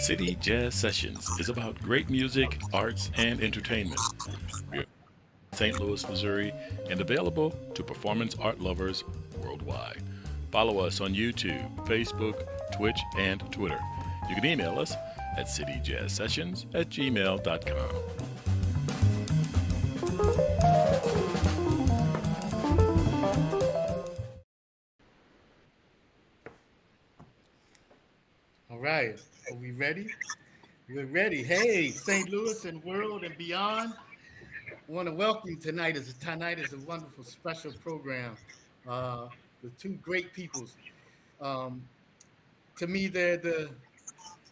City Jazz Sessions is about great music, arts, and entertainment. We are in St. Louis, Missouri, and available to performance art lovers worldwide. Follow us on YouTube, Facebook, Twitch, and Twitter. You can email us at cityjazzsessions@gmail.com. All right, are we ready? We're ready. Hey, St. Louis and world and beyond. I want to welcome you tonight. Tonight is a wonderful special program with two great peoples. Um, to me, they're the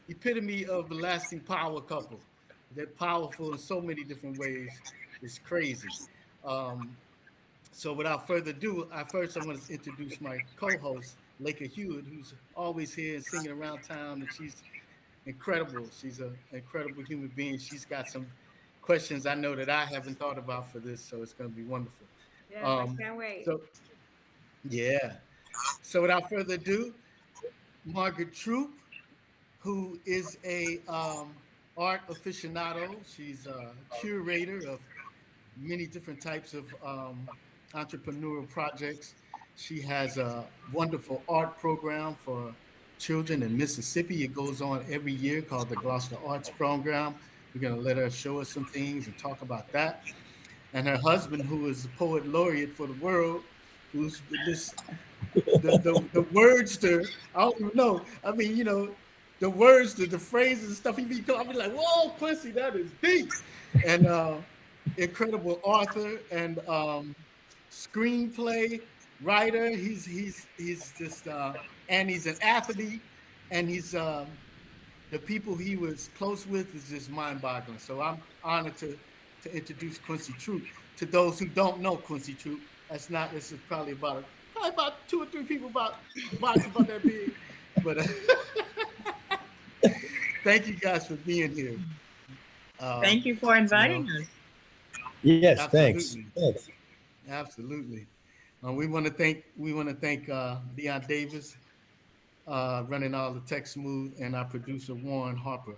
epitome of the lasting power couple. They're powerful in so many different ways. It's crazy. Um, so without further ado, I want to introduce my co-host, Lake Hewitt, who's always here and singing around town, and she's incredible. She's an incredible human being. She's got some questions I know that I haven't thought about for this, so it's going to be wonderful. Yes, I Um, can't wait. so yeah. So without further ado, Margaret Troupe, who is a art aficionado. She's a curator of many different types of entrepreneurial projects. She has a wonderful art program for children in Mississippi. It goes on every year called the Gloucester Arts Program. We're going to let her show us some things and talk about that. And her husband, who is the poet laureate for the world, who's this the words to I don't even know. I mean, the words to the phrases and stuff. I'll be like, whoa, Quincy, that is deep. And incredible author and screenplay writer. He's just and he's an athlete, and he's the people he was close with is just mind-boggling. So I'm honored to introduce Quincy Troupe to those who don't know Quincy Troupe. This is probably about two or three people about that big. But thank you guys for being here. Thank you for You know, inviting us. Yes, thanks. absolutely, Thanks. absolutely. We want to thank Leon Davis, running all the tech smooth, and our producer Warren Harper.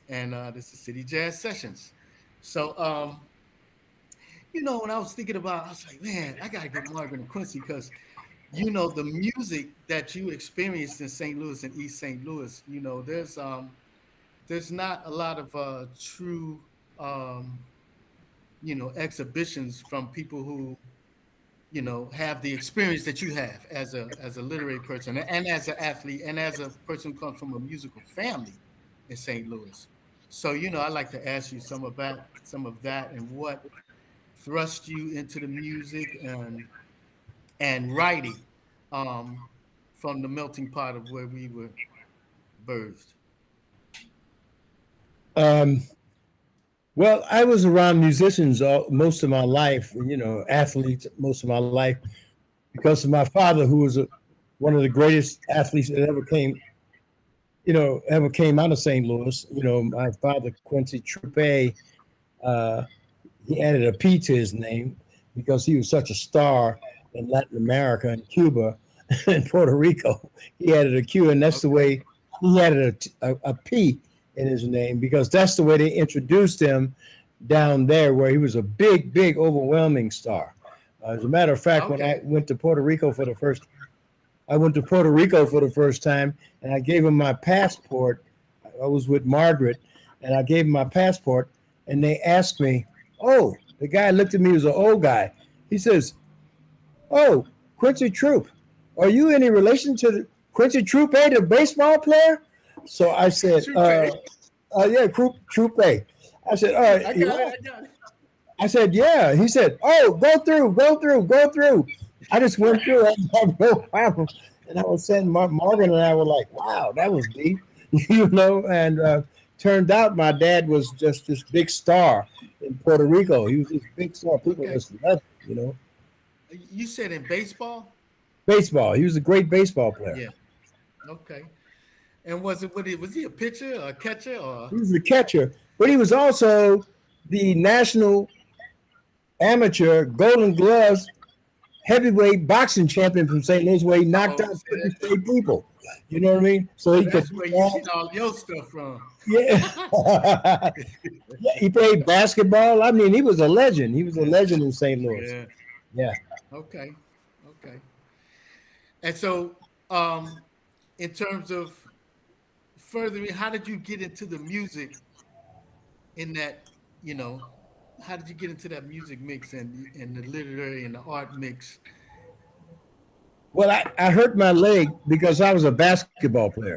And this is City Jazz Sessions. So when I was thinking about, I was like, man, I gotta get Margaret and Quincy because the music that you experienced in St. Louis and East St. Louis. There's not a lot of true um, exhibitions from people who have the experience that you have as a literary person and as an athlete and as a person who comes from a musical family in St. Louis. So I'd like to ask you some of that and what thrust you into the music and writing um, from the melting pot of where we were birthed. Um, well, I was around musicians most of my life, athletes most of my life, because of my father, who was one of the greatest athletes that ever came out of St. Louis. My father, Quincy Troupe, uh, he added a P to his name because he was such a star in Latin America and Cuba and Puerto Rico. He added a Q, and that's the Okay. way he added a P in his name because that's the way they introduced him down there, where he was a big, big, overwhelming star. As a matter of fact, when Okay. I went to Puerto Rico for the first time, and I gave him my passport. I was with Margaret, and I gave him my passport, and they asked me, "Oh," the guy looked at me, he was an old guy. He says, "Oh, Quincy Troupe, are you any relation to Quincy Troupe, the baseball player?" So I said, Troupe. yeah, Troupe. I said, I got it. yeah. I got it. I said, yeah. He said, "Oh, go through, go through, go through." I just went through. I had no problem. And I was saying, Morgan and I were like, "Wow, that was deep," And turned out my dad was just this big star in Puerto Rico. He was this big star. People Okay. just loved him. You said in baseball? Baseball. He was a great baseball player. Yeah. Okay. And was he a pitcher or a catcher or He was the catcher, but he was also the national amateur Golden Gloves heavyweight boxing champion from St. Louis, where he knocked oh out see 50 that? straight people. You know what I mean? So So he could that's where you get all your stuff from. yeah. Yeah, he played basketball. I mean, he was a legend. He was a Yeah, legend in St. Louis. yeah. Yeah. Okay, okay. And so, um, in terms of furthering, how did you get into the music in that, you know, how did you get into that music mix and the literary and the art mix? Well, I hurt my leg because I was a basketball player.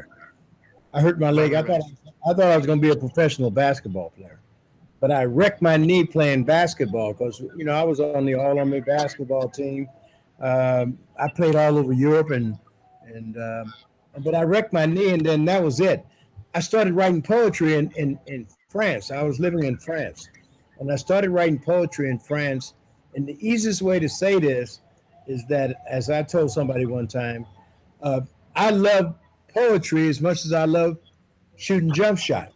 I hurt my leg. Right, right, right. I thought I was going to be a professional basketball player, but I wrecked my knee playing basketball because I was on the All Army basketball team. I played all over Europe and but I wrecked my knee and then that was it. I started writing poetry in France. I was living in France, and I started writing poetry in France. And the easiest way to say this is that, as I told somebody one time, uh, I love poetry as much as I love shooting jump shots.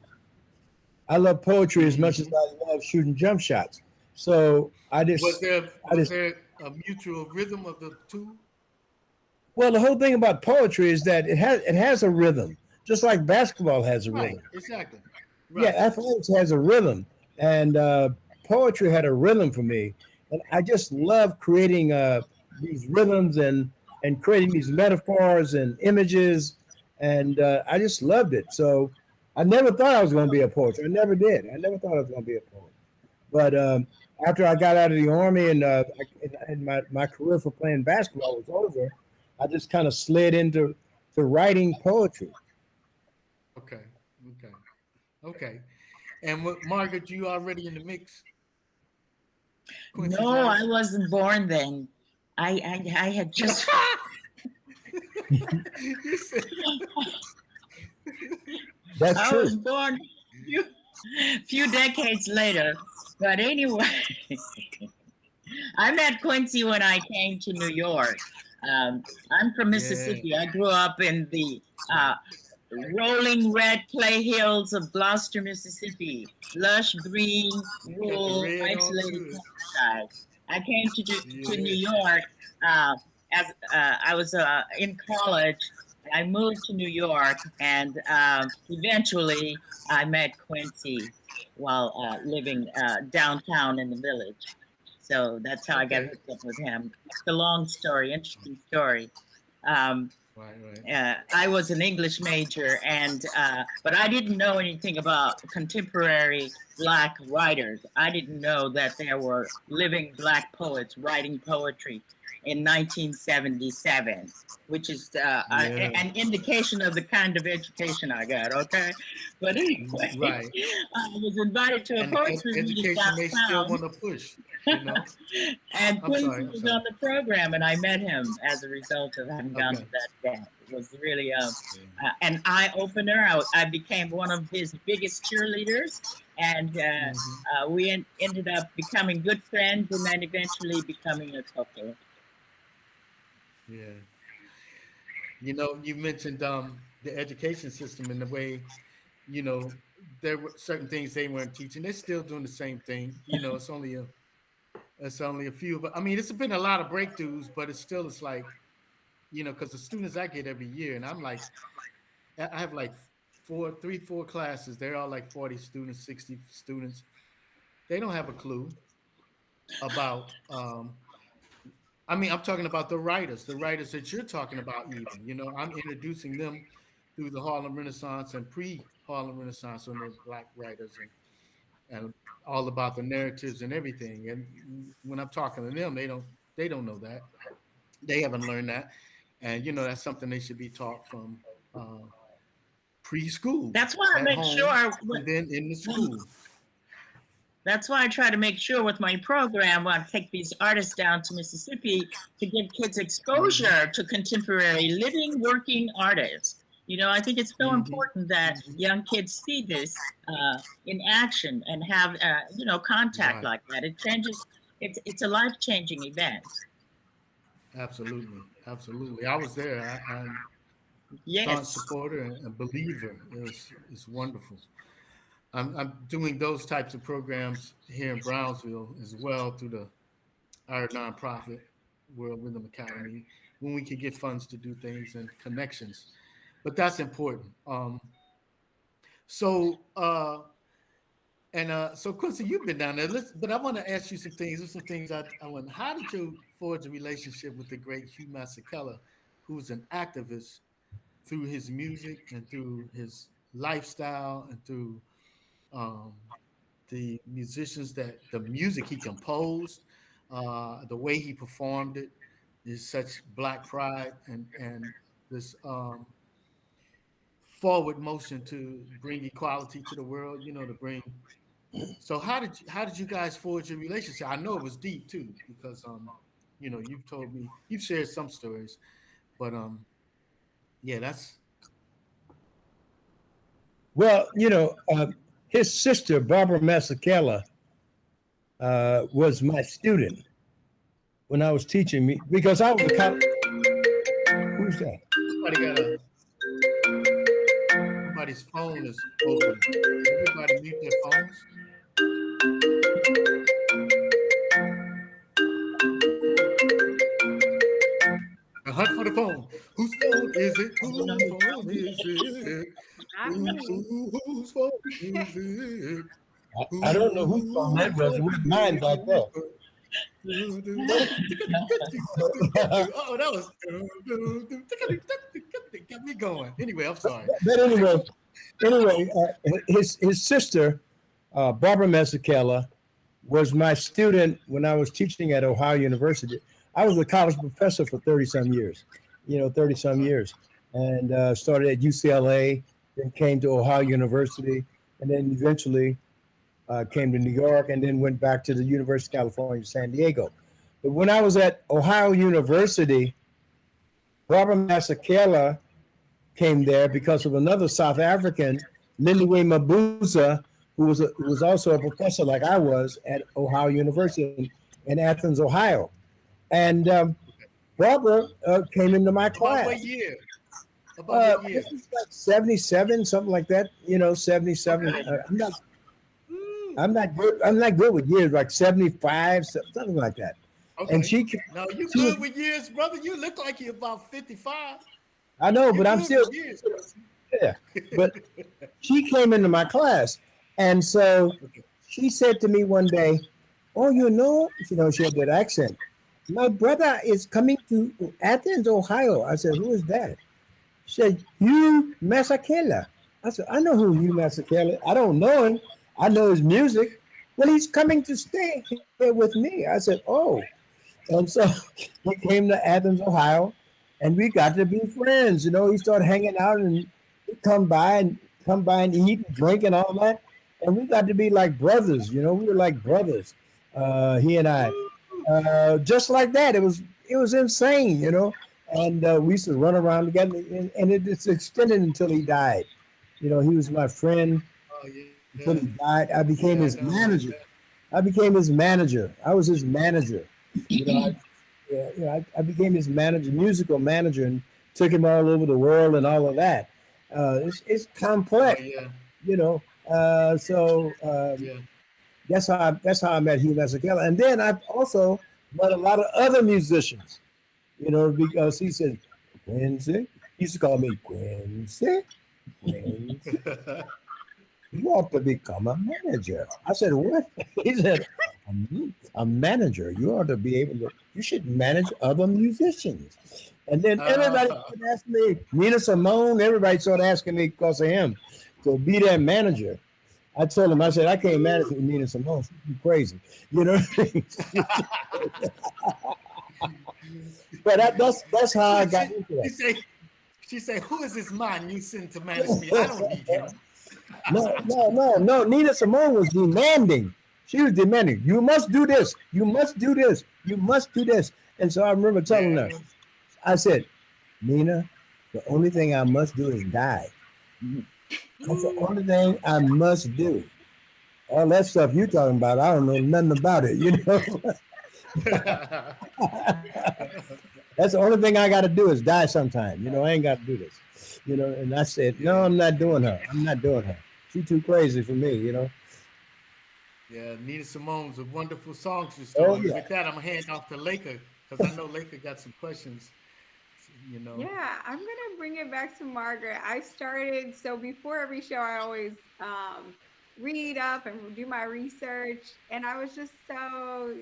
I love poetry as much as Hmm. I love shooting jump shots. So Was there I was just, there a mutual rhythm of the two? well, the whole thing about poetry is that it has a rhythm, just like basketball has a Right, rhythm. exactly. Yeah, Right. athletics has a rhythm, and poetry had a rhythm for me, and I just love creating these rhythms and creating these metaphors and images, and I just loved it. So I never thought I was going to be a poet. I never did. I never thought I was going to be a poet. But after I got out of the army and my career for playing basketball was over, I just kind of slid into to writing poetry. Okay. Okay. Okay. And what, Margaret, you already in the mix? Quincy's No, I last. wasn't born then. I had just You said That's I true. was born few decades later. But anyway, I met Quincy when I came to New York. I'm from yeah. Mississippi. I grew up in the uh, rolling red clay hills of Gloucester, Mississippi, lush green, Got the rural, red on isolated too. countryside. I came to Yeah. New York uh, as I was in college. I moved to New York, and eventually I met Quincy while living downtown in the village. So that's how I got Okay. hooked up with him. It's a long story, interesting story. Um, Right, right. I was an English major, and but I didn't know anything about contemporary Black writers. I didn't know that there were living Black poets writing poetry in 1977, which is Yeah. an indication of the kind of education I got. Okay, but anyway, Right. I was invited to a And poetry reading education they still downtown, want to push, you know. and I'm Quincy sorry. I'm was sorry. on the program, and I met him as a result of having gone to Okay. that camp. It was really Yeah. an eye opener. I became one of his biggest cheerleaders, and Hmm. ended up becoming good friends, and then eventually becoming a couple. Yeah. You mentioned the education system and the way, you know, there were certain things they weren't teaching. They're still doing the same thing. It's only a few, but I mean, it's been a lot of breakthroughs, but it's like, because the students I get every year, and I'm like, I have like four classes. They're all like 40 students, 60 students. They don't have a clue about. I mean, I'm talking about the writers that you're talking about. Even, I'm introducing them through the Harlem Renaissance and pre-Harlem Renaissance when they're Black writers and all about the narratives and everything. And when I'm talking to them, they don't know that. They haven't learned that, and that's something they should be taught from uh, preschool That's why I at make home sure and then in the school. That's why I try to make sure with my program when I take these artists down to Mississippi to give kids Hmm. exposure to contemporary living, working artists. I think it's so Hmm. important that Hmm. young kids see this in action and have contact Right. like that. It changes. It's a life changing event. Absolutely. Absolutely. I was there. I'm staunch Yes. supporter and a believer. It's wonderful. I'm doing those types of programs here in Brownsville as well through our nonprofit World Rhythm Academy when we can get funds to do things and connections. but that's important. So so Quincy, you've been down there. But I want to ask you some things. There's some things I want. How did you forge a relationship with the great Hugh Masekela, who's an activist through his music and through his lifestyle and through um, the music he composed, the way he performed it is such black pride and this forward motion to bring equality to the world. To bring. So how did you guys forge your relationship? I know it was deep too because you've told me you've shared some stories, but yeah, that's Well, his sister Barbara Masekela was my student when I was teaching me because I was a college. Who's that? somebody got a somebody's phone is open. Everybody mute their phones. A hunt for the phone. Whose phone is it? Whose phone is it? Not me. Whose phone is it? I don't know whose phone that Whose was. It phone was mine is back then. it? Oh, that was got me going. Anyway, I'm sorry. But his sister Barbara Masekela was my student when I was teaching at Ohio University. I was a college professor for 30 some years, 30 some years, and started at UCLA, then came to Ohio University, and then eventually came to New York, and then went back to the University of California, San Diego. But when I was at Ohio University, Barbara Masekela came there because of another South African, Lindiwe Mabuza, who was also a professor like I was at Ohio University in Athens, Ohio. And Barbara came into my About class. what year? About what year? This is like 77, something like that. 77. Okay. I'm not good. I'm not good with years, like 75, something like that. And Okay. No, you she was, good with years, brother. You look like you're about 55. I know, You but I'm good still, with years. yeah. But she came into my class, and so Okay. she said to me one day, "Oh, she had that accent. My brother is coming to Athens, Ohio." I said, "Who is that?" She said, "Hugh Masekela." I said, "I know who Hugh Masekela. I don't know him. I know his music. Well, he's coming to stay here with me." I said, "Oh." And so he came to Athens, Ohio, and we got to be friends. He started hanging out and he'd come by and eat and drink and all that. And we got to be like brothers. We were like brothers. He and I, just like that. It was insane. And we used to run around together, and it's extended until he died. He was my friend Oh yeah. until he died. I Yeah, I became his know about manager. that. I became his manager. I was his manager. You know, I, I became his manager, musical manager, and took him all over the world and all of that. It's Oh complex, yeah. you know. So Yeah. that's how I met Hugh Masekela, and then I've also met a lot of other musicians, because he said, "Quincy," he used to call me Quincy, Quincy. You ought to become a manager. I said, what? He said, a manager. You ought to be able to, you should manage other musicians. And then everybody uh, started asking me, Nina Simone, everybody started asking me because of him to be their manager. I told him, I said, I can't manage Nina Simone. She's crazy. You know what I mean? But that's how I got she, into she that. say, she say, who is this man you send to manage me? I don't need him. No, no, no, no. Nina Simone was demanding. She was demanding. You must do this. You must do this. You must do this. And so I remember telling her, Yeah. I said, Nina, the only thing I must do is die. That's the only thing I must do. All that stuff you talking about, I don't know nothing about it. That's the only thing I got to do is die sometime. I ain't got to do this. And I said, no, Yeah. I'm not doing her. I'm not doing her. She's too crazy for me. Yeah, Nina Simone's a wonderful songstress. Oh, And yeah. with that, I'm gonna hand off to Laker because I know Laker got some questions. you know. Yeah, I'm gonna bring it back to Margaret. I started so before every show, I always read up and do my research, and I was just so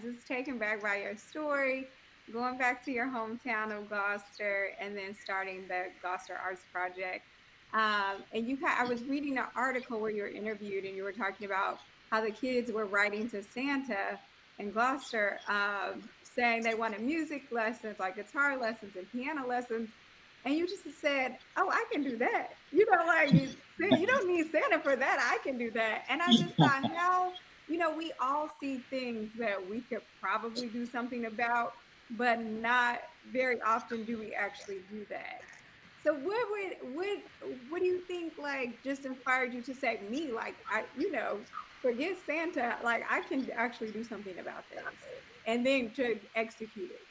just taken back by your story, going back to your hometown of Gloucester, and then starting the Gloucester Arts Project. And I was reading an article where you were interviewed, and you were talking about how the kids were writing to Santa in Gloucester, saying they wanted music lessons, like guitar lessons and piano lessons. And you just said, "Oh, I can do that." Like you don't need Santa for that. I can do that. And I just thought how, we all see things that we could probably do something about, but not very often do we actually do that. So what do you think like just inspired you to say me like forget Santa, like I can actually do something about this and then to execute it.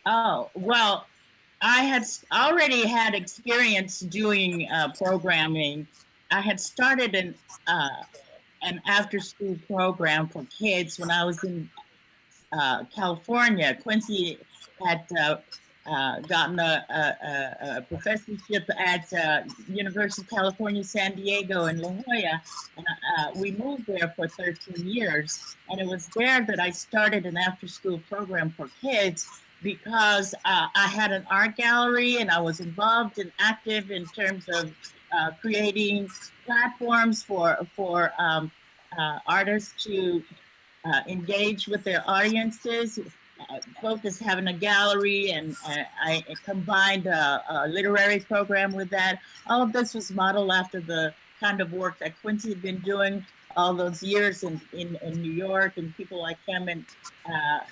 Oh, well, I had already had experience doing programming. I had started an after school program for kids when I was in California. Quincy had gotten a professorship at University of California, San Diego in La Jolla, and we moved there for 13 years. And it was there that I started an after-school program for kids because I had an art gallery and I was involved and active in terms of creating platforms for artists to engage with their audiences. Focus having a gallery, and I combined a literary program with that. All of this was modeled after the kind of work that Quincy had been doing all those years in New York, and people like him and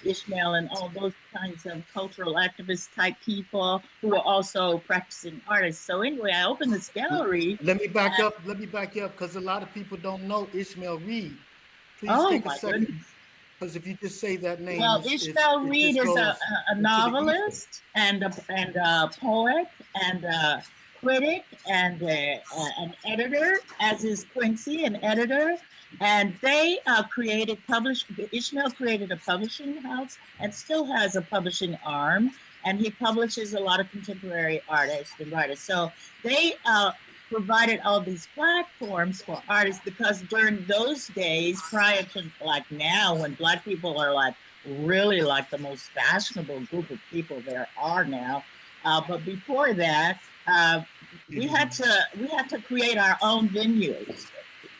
Ishmael and all those kinds of cultural activist type people who are also practicing artists. So anyway, I opened this gallery. Let me back up. Let me back you up because a lot of people don't know Ishmael Reed. Please Oh take a my second goodness. because if you just say that name, Well, Ishmael it Reed just is goes a into the ether. novelist and a poet and a critic and an editor, as is Quincy, an editor. And they Ishmael created a publishing house and still has a publishing arm. And he publishes a lot of contemporary artists and writers. So they provided all these platforms for artists because during those days, prior to like now, when Black people are like really like the most fashionable group of people there are now, but before that, we Mhm. had to create our own venues,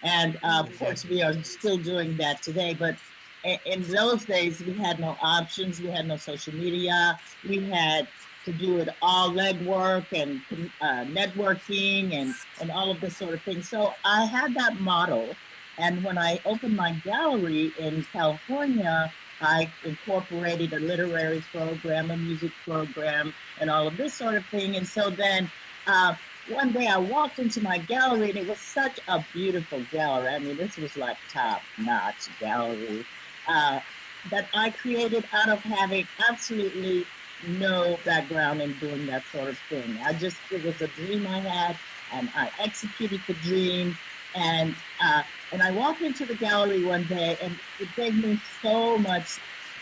and of course, Exactly. we are still doing that today. But in those days, we had no options. We had no social media. We had to do it all legwork and networking and all of this sort of thing. So I had that model. And when I opened my gallery in California, I incorporated a literary program, a music program, and all of this sort of thing. And so then one day I walked into my gallery and it was such a beautiful gallery. I mean, this was like top notch gallery uh, that I created out of having absolutely no background in doing that sort of thing. It was a dream I had, and I executed the dream. And uh, and I walked into the gallery one day, and it gave me so much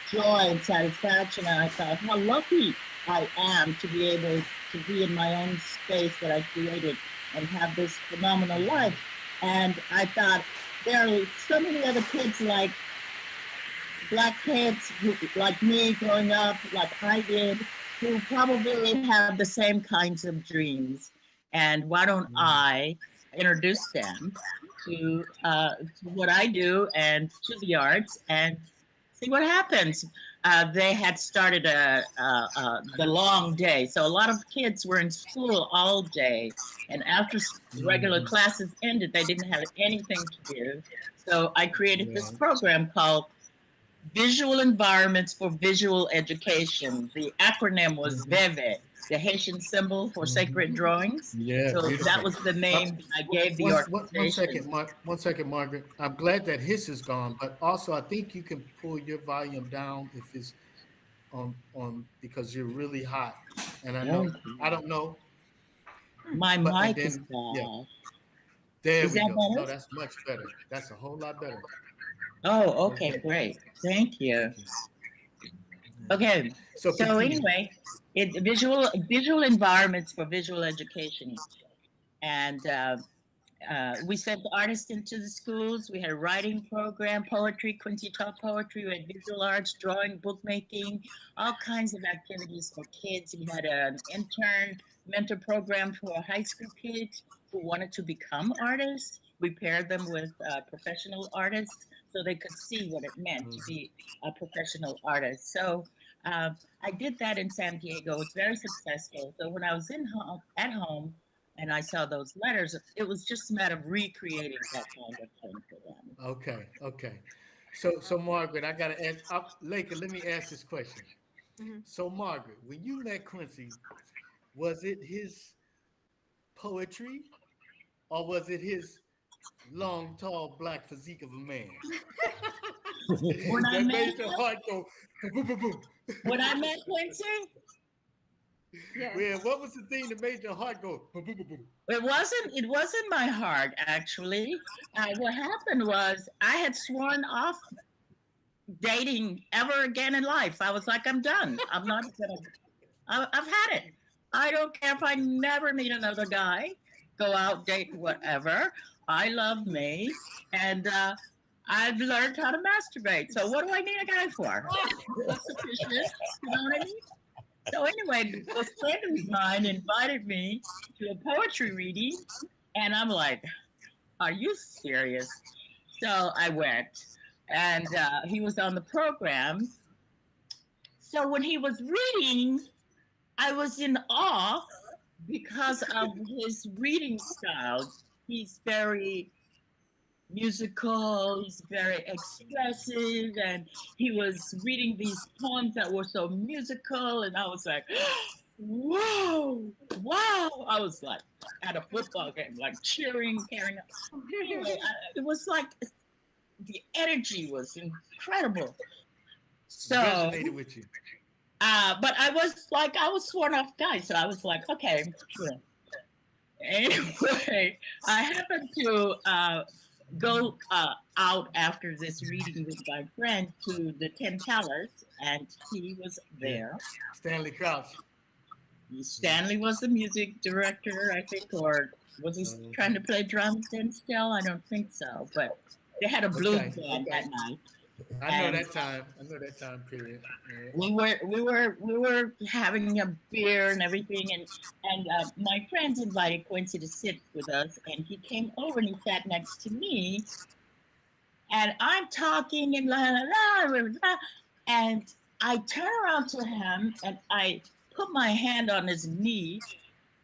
joy and satisfaction. And I thought, how lucky I am to be able to be in my own space that I created and have this phenomenal life. And I thought, there are so many other kids Black kids who, like me growing up, like I did, who probably have the same kinds of dreams. And why don't I introduce them to what I do and to the arts and see what happens? They had started the long day, so a lot of kids were in school all day, and after regular Mhm. classes ended, they didn't have anything to do. So I created this Right. program called Visual Environments for Visual Education. The acronym was Mhm. VEVE, the Haitian symbol for Mhm. sacred drawings. Yeah, So that beautiful. was the Uh, name that I gave the one organization. second, one second, Margaret. I'm glad that his is gone, but also I think you can pull your volume down if it's on because you're really hot. And I know Oh, I don't know, my but and mic is then yeah, bad. there Is we that go. No, better? that's much better. That's a whole lot better. Oh, okay, Okay, great. Thank you. thank you. Yeah. Okay, So so continue. anyway, It visual environments for visual education, and we sent artists into the schools. We had a writing program, poetry. Quincy taught poetry. We had visual arts, drawing, bookmaking, all kinds of activities for kids. We had an intern mentor program for high school kids who wanted to become artists. We paired them with professional artists so they could see what it meant to Mhm. be a professional artist. So I did that in San Diego. It was very successful. So when I was at home, and I saw those letters, it was just a matter of recreating that kind of thing for them. Okay, okay. So Margaret, I gotta ask. Laker, let me ask this question. Mhm. So Margaret, when you met Quincy, was it his poetry or was it his long, tall, black physique of a man When I that met made your him, heart go boom, boom, boom, boom? when I met Quincy, Yes. Well, what was the thing that made your heart go boom, boom, boom, boom? it wasn't my heart actually. What happened was I had sworn off dating ever again in life. I was like, I'm done. I'm not gonna. I've had it. I don't care if I never meet another guy, go out, date, whatever. I love me, and I've learned how to masturbate. So what do I need a guy for? It's sufficient. You know what I mean? So anyway, this friend of mine invited me to a poetry reading, and I'm like, "Are you serious?" So I went, and he was on the program. So when he was reading, I was in awe because of his reading style. He's very musical, he's very expressive, and he was reading these poems that were so musical, and I was like, whoa, wow. I was like at a football game, like cheering, carrying up. Anyway, it was like the energy was incredible. So, Resonated with you. but I was sworn off guy, so I was like, okay, sure. Anyway, I happened to go out after this reading with my friend to the Ten Palace, and he was Yeah. there. Stanley Crouch. Stanley was the music director, I think, or was he trying Okay. to play drums then still? I don't think so, but they had a blues Okay. band Okay. that night, I know and that time. I know that time period. Yeah. we were having a beer and everything, and my friends invited Quincy to sit with us, and he came over and he sat next to me, and I'm talking and la la la, la, la, and I turn around to him and I put my hand on his knee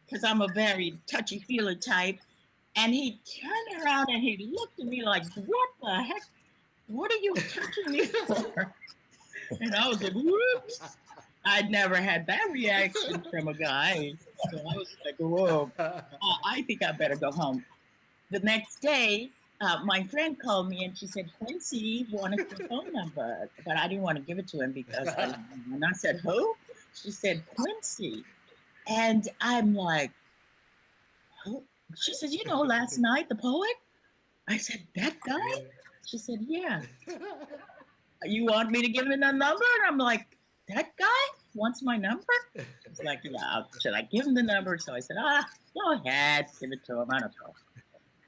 because I'm a very touchy feely type, and he turned around and he looked at me like, "What the heck? What are you touching me for?" And I was like, "Whoops." I'd never had that reaction from a guy. So I was like, whoa, I think I better go home. The next day, my friend called me and she said, Quincy wanted your phone number, but I didn't want to give it to him because and I said, who? She said, Quincy. And I'm like, who? She said, last night, the poet? I said, that guy? Yeah. She said, yeah. You want me to give him a number? And I'm like, that guy wants my number? She's like, yeah, should I give him the number? So I said, go ahead, give it to him. I don't know.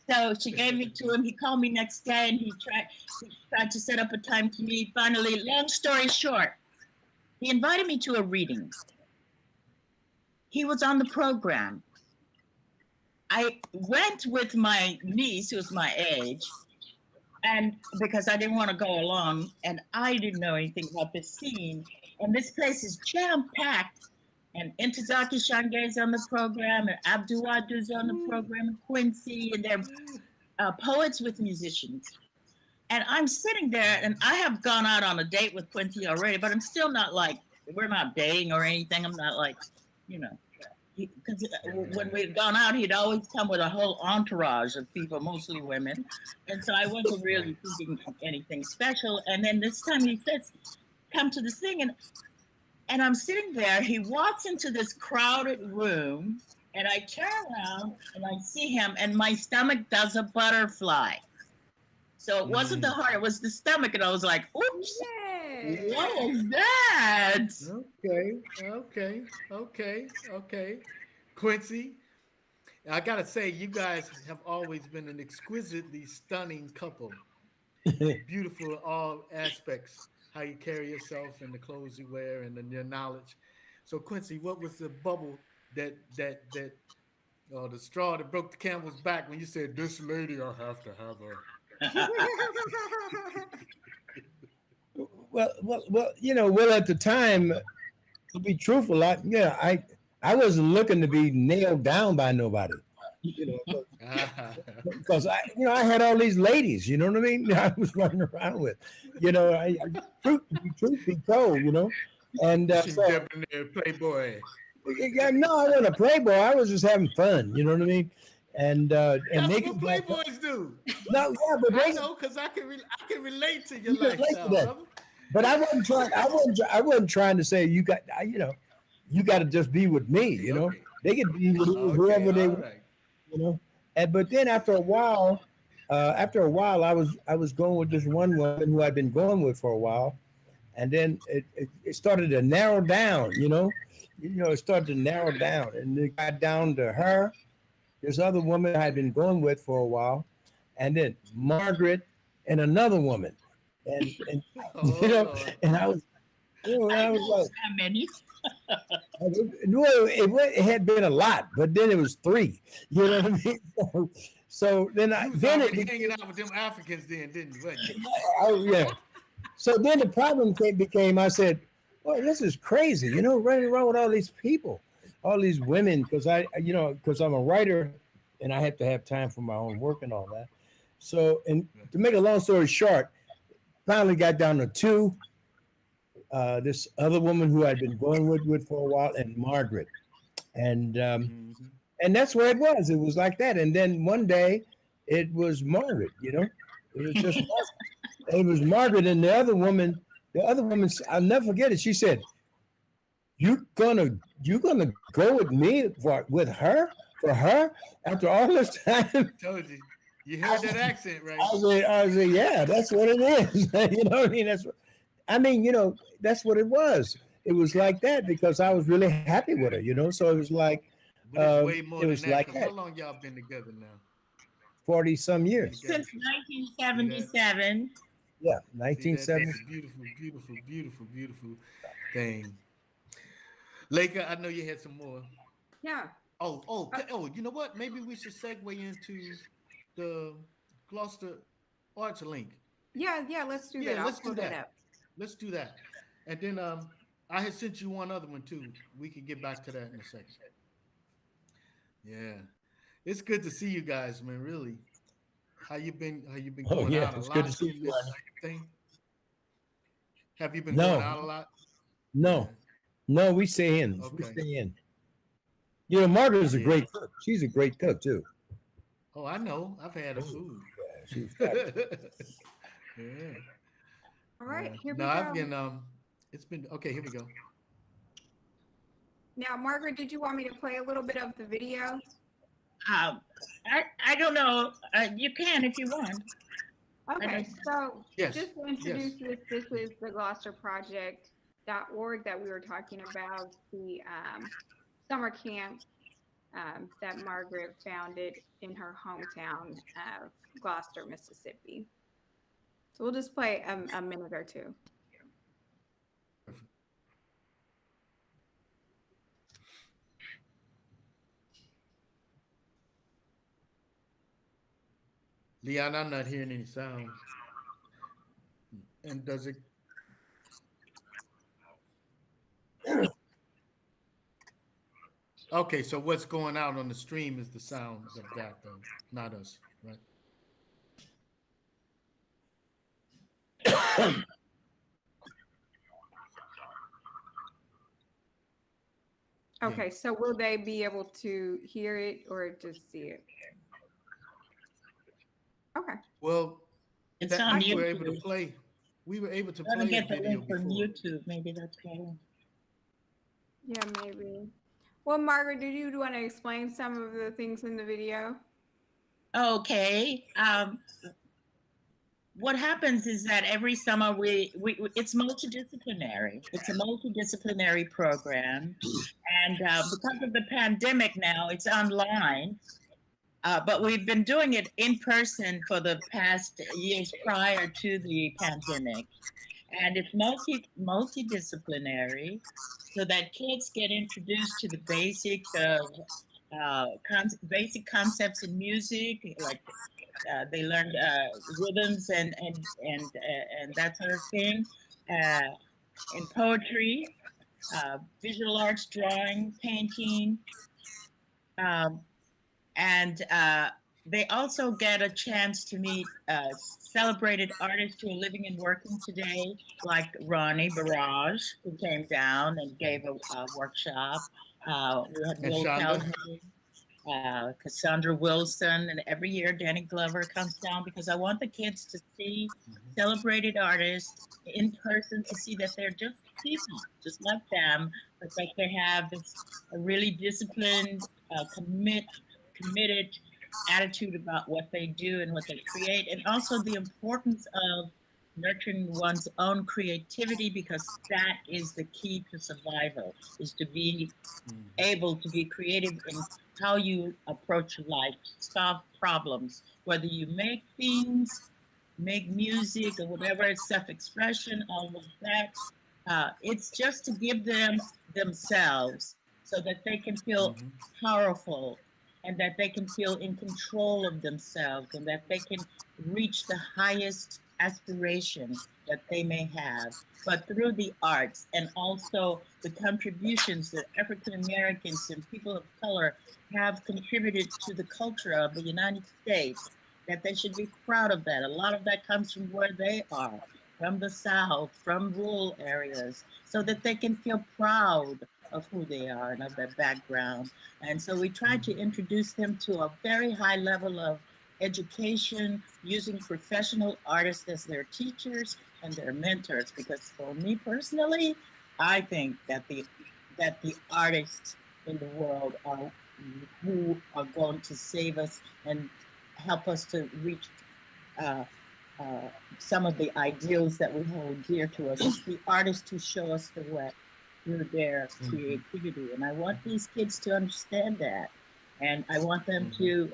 So she gave it to him. He called me next day and he tried to set up a time to meet. Finally, long story short, he invited me to a reading. He was on the program. I went with my niece, who's my age, and because I didn't want to go alone, and I didn't know anything about this scene. And this place is jam packed. And Intozaki Shange's on the program, and Abdul Wadu's on the program, and Quincy, and they're poets with musicians. And I'm sitting there, and I have gone out on a date with Quincy already, but I'm still not like, we're not dating or anything. I'm not like, you know, because when we'd gone out, he'd always come with a whole entourage of people, mostly women. And so I wasn't really Right. thinking of anything special. And then this time he says, come to this thing. And I'm sitting there. He walks into this crowded room, and I turn around and I see him, and my stomach does a butterfly. So it wasn't the Mm. heart, it was the stomach. And I was like, oops. it. What was that? Okay. Quincy, I gotta say, you guys have always been an exquisitely stunning couple. Beautiful in all aspects, how you carry yourself and the clothes you wear and then your knowledge. So Quincy, what was the bubble that the straw that broke the camel's back when you said, "This lady, I have to have her"? Well, well, at the time, to be truthful, I wasn't looking to be nailed down by nobody, you know, because I had all these ladies, you know what I mean? I was running around with, truth be told, and She so debonair playboy. yeah, no, I wasn't a playboy. I was just having fun, you know what I mean? And That's they what could back up. playboys do. No, yeah, but I they know because I can relate to your you can relate to lifestyle, that. brother. But I wasn't trying. I wasn't trying to say you got to just be with me. Okay. They could be with Okay, whoever they all want. right. You know, and but then after a while, I was going with this one woman who I'd been going with for a while, and then it started to narrow down. It started to narrow down, and it got down to her, this other woman I had been going with for a while, and then Margaret and another woman, and you Oh know, Lord. and I was, I I was know like, how many. well, it had been a lot, but then it was three. You know what I mean? So then You was then it already became, hanging out with them Africans then, didn't you? Wasn't you? yeah. So then the problem became, I said, well, this is crazy, running around with all these people, all these women, because because I'm a writer and I have to have time for my own work and all that. So, and Right. to make a long story short, finally got down to two. This other woman who I'd been going with for a while, and Margaret, and um, Mm-hmm. and that's where it was. It was like that, and then one day, it was Margaret. It was just it was Margaret and the other woman. The other woman, I'll never forget it. She said, "You gonna go with me with her for her after all this time?" Told you. You heard that accent, right? I said, yeah, that's what it is. You know what I mean? That's what it was. It was like that because I was really happy with her. So it was like, But it's way it more than was that. like Cause how that. long y'all been together now? 40 some You've been years. together. Since See that? 1977. Yeah, See that? That's 1970. a beautiful thing. Laker, I know you had some more. Yeah. You know what? Maybe we should segue into the Gloucester Arts link. Yeah, let's do Yeah, that. I'll let's do pull that that. up. Let's do that. And then I had sent you one other one too. We can get back to that in a second. Yeah. It's good to see you guys, man, really. How you been Oh going yeah, out a it's good to lot see in you, Ronnie. this thing? Have you been going No, out a lot? no, Yeah. no. We stay in. We Okay. stay in. Margaret is a Yeah. great cook. She's a great cook too. Oh, I know. I've had her Oh, food. yeah, she's fabulous. Yeah. All right, Yeah. here No, we I've go. been it's been okay, here we go. Now, Margaret, did you want me to play a little bit of the video? Um, I don't know. You can if you want. I Okay, don't. so Yes. just to introduce Yes. this is the GloucesterProject.org that we were talking about, the summer camp that Margaret founded in her hometown of Gloucester, Mississippi. So we'll just play a minute or two. Leon, I'm not hearing any sound. And does it okay, so what's going out on the stream is the sounds of that though, not us, right? Yeah. Okay, so will they be able to hear it or just see it? Okay. Well, It's that on we were able to YouTube. play. We were able to Let me play a get the video link from before. YouTube. Maybe that's why. Yeah, maybe. Well, Margaret, did you want to explain some of the things in the video? Okay. what happens is that every summer it's multidisciplinary. It's a multidisciplinary program, and because of the pandemic now, it's online. But we've been doing it in person for the past years prior to the pandemic, and it's multidisciplinary, so that kids get introduced to the basics of basic concepts in music, like they learned rhythms and that sort of thing, uh, in poetry, visual arts, drawing, painting, um, and they also get a chance to meet celebrated artists who are living and working today, like Ronnie Barrage, who came down and gave a workshop. We had And Will Shonda. Calhoun, Cassandra Wilson, and every year Danny Glover comes down because I want the kids to see celebrated artists in person, to see that they're just people, just like them, but that they have this really disciplined, committed attitude about what they do and what they create, and also the importance of nurturing one's own creativity, because that is the key to survival, is to be able to be creative in how you approach life, solve problems, whether you make things, make music, or whatever, it's self-expression, all of that. It's just to give them themselves so that they can feel powerful, and that they can feel in control of themselves, and that they can reach the highest aspiration that they may have, but through the arts, and also the contributions that African Americans and people of color have contributed to the culture of the United States, that they should be proud of that. A lot of that comes from where they are, from the South, from rural areas, so that they can feel proud of who they are and of their background. And so we try to introduce them to a very high level of education, using professional artists as their teachers and their mentors. Because for me personally, I think that the artists in the world are who are going to save us and help us to reach uh, uh, some of the ideals that we hold dear to us. It's the artists who show us the way through their creativity, and I want these kids to understand that, and I want them to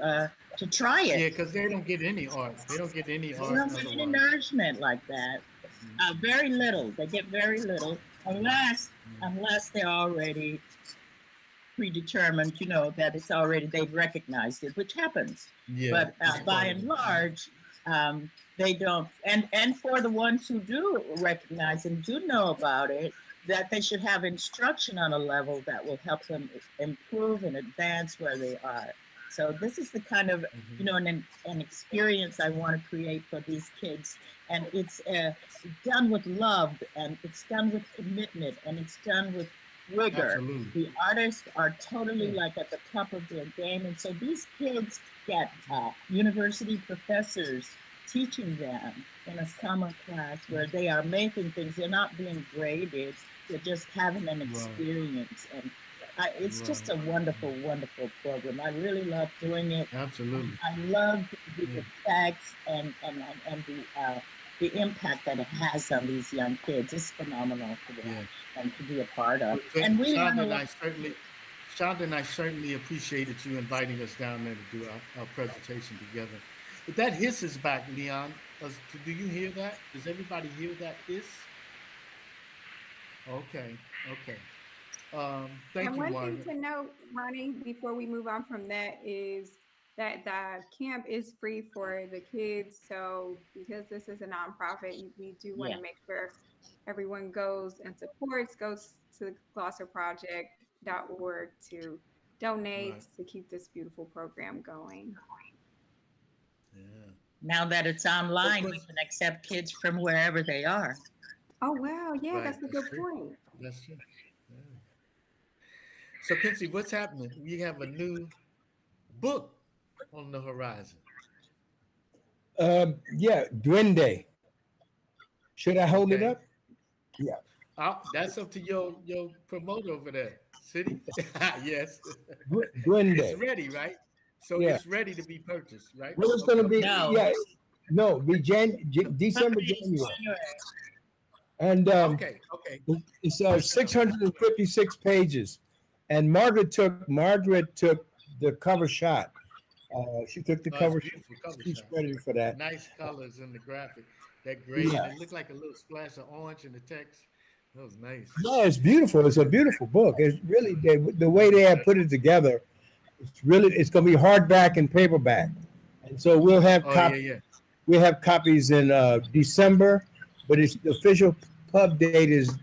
try it. Yeah, because they don't get any art. They don't get any They art don't get any otherwise. nourishment like that. Very little. They get very little, unless they're already predetermined, that it's already, they've recognized it, which happens. Yeah, But it's by part of and it. large, they don't. And for the ones who do recognize and do know about it, that they should have instruction on a level that will help them improve and advance where they are. So this is the kind of an experience I want to create for these kids, and it's done with love, and it's done with commitment, and it's done with rigor. Absolutely. The artists are totally like at the top of their game, and so these kids get university professors teaching them in a summer class where they are making things. They're not being graded. They're just having an Right. experience, and it's just Right. a wonderful, wonderful program. I really love doing it. Absolutely. I love the Yeah. effects and the impact that it has on these young kids. It's phenomenal to Yeah. watch and to be a part of. Well, thank And we learn Shonda a and lot. I certainly, Shonda and I certainly appreciated you inviting us down there to do our presentation together. But that hiss is back, Leon. Do you hear that? Does everybody hear that hiss? Okay. Okay. Thank And you, one thing Margaret. to note, Ronnie, before we move on from that, is that the camp is free for the kids. So because this is a nonprofit, we do want Yeah. to make sure everyone goes to glosserproject.org to donate Right. to keep this beautiful program going. Yeah. Now that it's So, online, we Quincy, can accept kids from wherever they are. Oh, wow. Yeah, right. that's a That's good true. point. That's true. Yeah. So, Quincy, what's happening? We have a new book on the horizon. Yeah, Duende. Should I hold it Okay. up? Yeah. That's up to your promoter over there. City? Yes. It's Duende. ready, right? So Yeah. it's ready to be purchased, right? Well, it's going to Okay. be, No, yeah. No, be December, January. And Okay, okay. it's Good to know. 656 pages. And Margaret took the cover shot. She took the It's cover shot. beautiful cover She's shot. credited for that. Nice colors in the graphic. That gray and Yeah. it looked like a little splash of orange in the text. That was nice. Yeah, it's beautiful. It's a beautiful book. It's really the way they have put it together. It's going to be hardback and paperback, and so Oh yeah, yeah. we'll have copies in December, but it's the official pub date is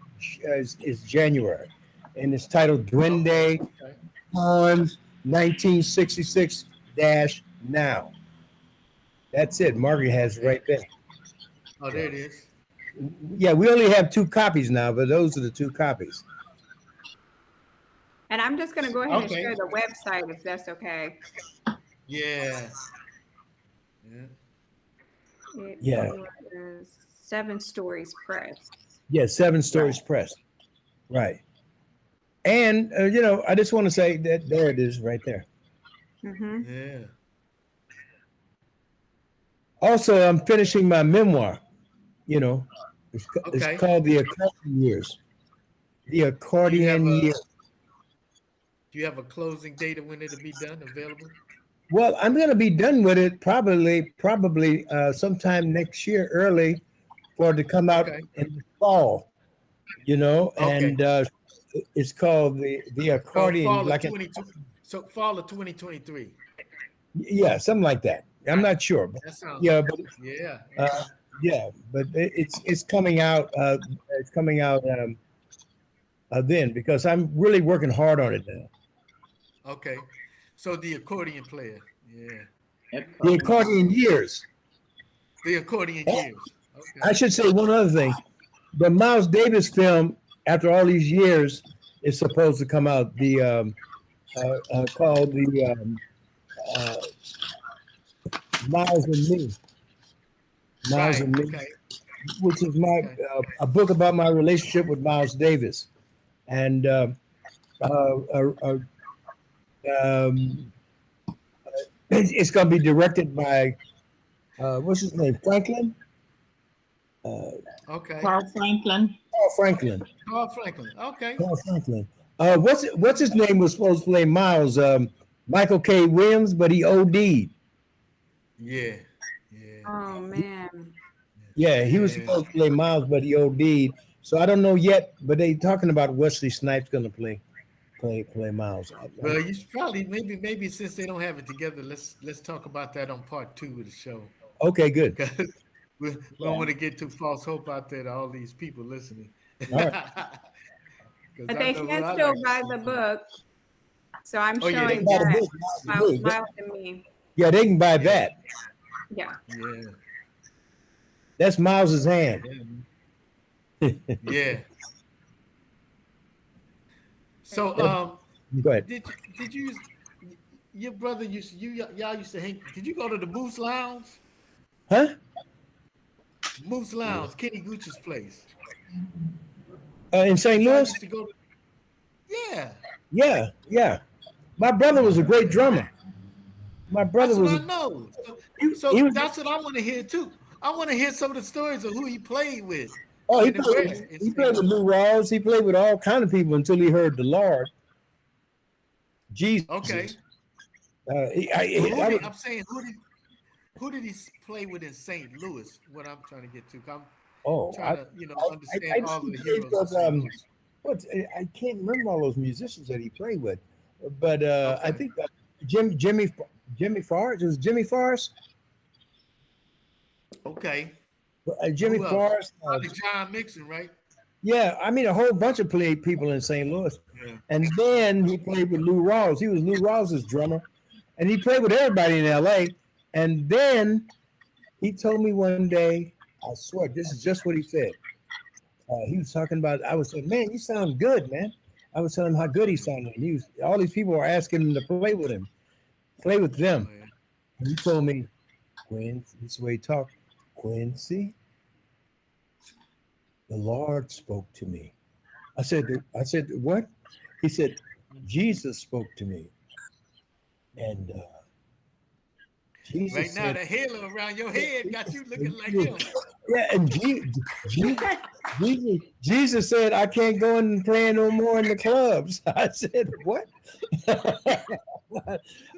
January, and it's titled Okay, Duende okay. Times 1966 dash now. That's it. Margaret has it Okay. right there. Oh, there it is. Yeah, we only have two copies now, but those are the two copies. And I'm just going to go ahead and Okay. share the website if that's okay. Yeah. Yeah. It Yeah, is Seven Stories Press. yeah, Seven Stories Press. Right. And I just want to say that there it is right there. Mm-hmm. Yeah. Also, I'm finishing my memoir. You know, it's Okay. called The Accordion Years. The Do you have Accordion a Years. do you have a closing date of when it'll be done available? Well, I'm going to be done with it probably sometime next year, early, for it to come out Okay. in the fall. Okay. And it's called the So Accordion, fall of like 22. So fall of 2023. yeah, something like that. I'm Right. not sure, but That sounds. yeah, but Yeah. uh, Okay. yeah, but it's coming out. It's coming out then because I'm really working hard on it now. Okay. So the accordion player. Yeah. The According to Accordion Years. The accordion Oh, years. Okay. I should say one other thing. The Miles Davis film, after all these years, is supposed to come out. The called the uh, Miles and Me, Miles Right. and Me, Okay. which is my Okay. a book about my relationship with Miles Davis, and uh, uh, uh, um, it's going to be directed by what's his name, Franklin. Okay. Carl Franklin. Carl Franklin. Carl Franklin. Okay. Carl Franklin. What's his name was supposed to play Miles? Michael K. Williams, but he OD'd. Yeah. Yeah. Oh man. Yeah, he was Yeah. supposed to play Miles, but he OD'd. So I don't know yet, but they talking about Wesley Snipes going to play Miles. Well, you should probably maybe since they don't have it together, let's talk about that on part 2 of the show Okay, good. because we don't want to get too false hope out there to all these people listening. All right. Because But I they know who can I still like to buy see. the book. So I'm Oh yeah, they showing can Buy buy the the that book. book. Buy the book. Miles and Me. Yeah, they can buy Yeah. that. Yeah. Yeah. That's Miles's hand. Yeah. So Go ahead. did you your brother used y'all used to hang, did you go to the Moose Lounge? Huh? Moose Lounge, Kenny Gucci's place. In St. Y'all Louis? used to go to, yeah. Yeah, yeah. My brother was a great drummer. My brother That's what was. I know. So, He so was. that's what I want to hear too. I want to hear some of the stories of who he played with Oh, and where in he St. played with Louis. Lou Rawls. He played with all kind of people until he heard the Lord, Okay. Jesus. But who I did was, I'm saying who did he play with in St. Louis? What I'm trying to get to. I'm oh, trying to, understand I all think of the he played heroes of with St. Louis. I can't remember all those musicians that he played with, but I Okay. think Jimmy Forrest. It was Jimmy Forrest. Okay. Jimmy Who else? Forrest. Probably John Mixon, right? Yeah, I mean a whole bunch of people in St. Louis, Yeah. and then he played with Lou Rawls. He was Lou Rawls's drummer, and he played with everybody in L.A. And then he told me one day, I swear, this is just what he said. He was talking about. I was saying, "Man, you sound good, man." I was telling him how good he sounded. And all these people were asking him to play with him, play with Oh them. yeah. And he told me, "Quincy," this is the way he talked. "Quincy, the Lord spoke to me." I said, what? He said, Jesus spoke to me. And Right Jesus now, said, the halo around your yeah, head got you looking like yeah, him. yeah, and Jesus said, I can't go and play no more in the clubs. I said, what?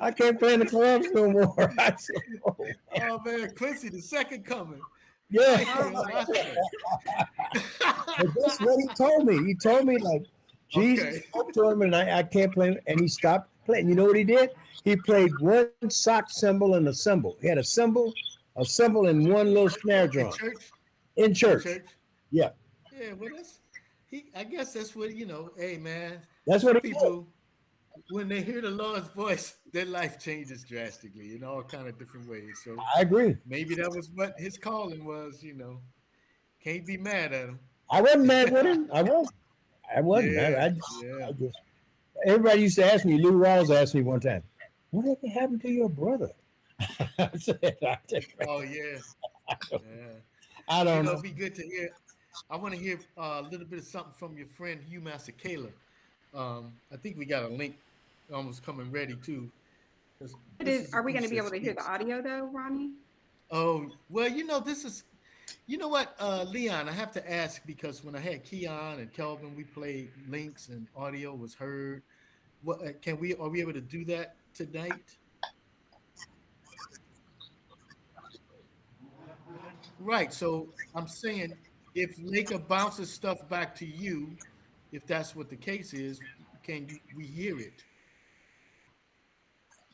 I can't play in the clubs no more. I said, oh, Oh man, Quincy, the second coming. yeah. Right Oh there on my. my show. But that's what he told me. He told me like Jesus Okay. spoke to him, and I can't play, and he stopped playing. You know what he did? He played one sock cymbal and a cymbal. He had a cymbal, and one little snare In drum church? in In church. church? Yeah, Yeah, well that's I guess that's what hey man, that's some what he did. people when they hear the Lord's voice, their life changes drastically in all kind of different ways. So I agree. maybe that was what his calling was. Can't be mad at him. I wasn't mad with him. I wasn't. I wasn't. Yeah, I yeah. just. Everybody used to ask me. Lou Rawls asked me one time, "Whatever happened to your brother?" I said, Oh yeah, yeah. I don't It'd know. be good to hear. I want to hear a little bit of something from your friend Hugh Masekela. I think we got a link almost coming ready too, because this is a Are we going to piece be that able to hear the speaks. audio though, Ronnie? Oh well, this is. You know what, Leon? I have to ask because when I had Keon and Kelvin, we played links and audio was heard. What can we? Are we able to do that tonight? Right. So I'm saying if Laker bounces stuff back to you, if that's what the case is, can we hear it?